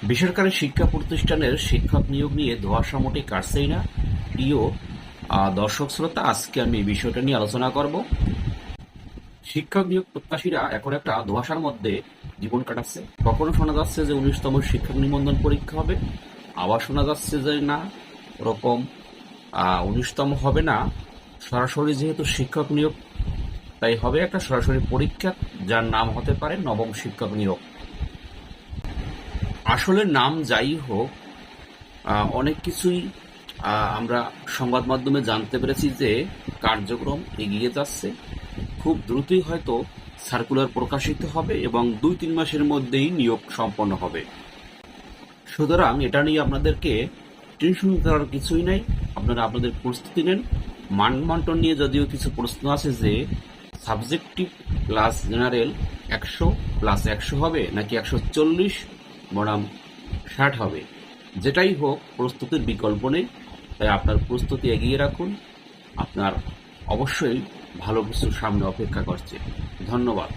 বেসরকারি শিক্ষা প্রতিষ্ঠানের শিক্ষক নিয়োগ নিয়ে ধোঁয়াশা মোটেই কাটছেই না। প্রিয় দর্শক শ্রোতা, আজকে আমি এই বিষয়টা নিয়ে আলোচনা করব। শিক্ষক নিয়োগ প্রত্যাশীরা এখন একটা ধোঁয়াশার মধ্যে জীবন কাটাচ্ছে। কখনো শোনা যাচ্ছে যে 19তম শিক্ষক নিবন্ধন পরীক্ষা হবে, আবার শোনা যাচ্ছে যে না, ওরকম 19তম হবে না, সরাসরি যেহেতু শিক্ষক নিয়োগ তাই হবে একটা সরাসরি পরীক্ষা, যার নাম হতে পারে নবম শিক্ষক নিয়োগ। আসলে নাম যাই হোক, অনেক কিছুই আমরা সংবাদ মাধ্যমে জানতে পেরেছি যে কার্যক্রম এগিয়ে যাচ্ছে। খুব দ্রুতই হয়তো সার্কুলার প্রকাশিত হবে এবং 2-3 মাসের মধ্যেই নিয়োগ সম্পন্ন হবে। সুতরাং এটা নিয়ে আপনাদেরকে টেনশন করার কিছুই নাই। আপনারা আপনাদের প্রস্তুতি নেন। মানবন্টন নিয়ে যদিও কিছু প্রশ্ন আছে যে সাবজেক্টিভ প্লাস জেনারেল 100+100 হবে নাকি 140 বনাম 60 হবে, যেটাই হোক প্রস্তুতির বিকল্প নেই। তাই আপনার প্রস্তুতি এগিয়ে রাখুন। আপনার অবশ্যই ভালো কিছু সামনে অপেক্ষা করছে। ধন্যবাদ।